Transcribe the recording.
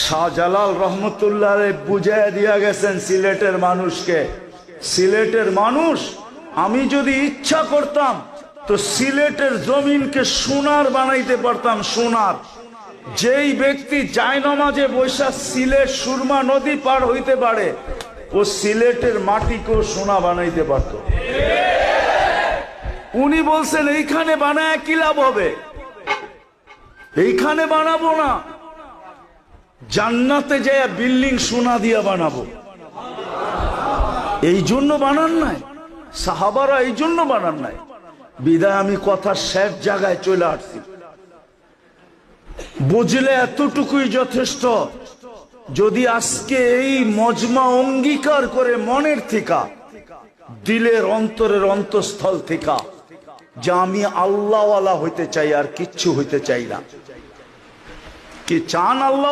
শাহজালাল রহমতুল্লাহ বুঝাইয়া দিয়া গেছেন সিলেটের মানুষকে, সিলেটের মানুষ, আমি যদি ইচ্ছা করতাম তো সিলেটের জমিনকে সোনার বানাইতে পারতাম, সোনার। যেই ব্যক্তি জায়নামাজে বৈশা সিলেট সুরমা নদী পার হইতে পারে, ও সিলেটের মাটিকেও সোনা বানাইতে পারত। উনি বলছেন এইখানে বানায় কি লাভ হবে, এইখানে বানাবো না, জান্নাতে যায় বিল্ডিং সোনা দিয়া বানাবো। এই জন্য বানান নাই সাহাবারা, এই জন্য বানান নাই। বিদায় আমি কথা শেষ জায়গায় চলে আসছি। বুঝলে এতটুকুই যথেষ্ট। যদি আজকে এই মজমা অঙ্গীকার করে মনের থেকে, দিলের অন্তরের অন্তঃস্থল থেকে, যে আমি আল্লাহওয়ালা হইতে চাই আর কিচ্ছু হইতে চাই না। কি চান আল্লাহ?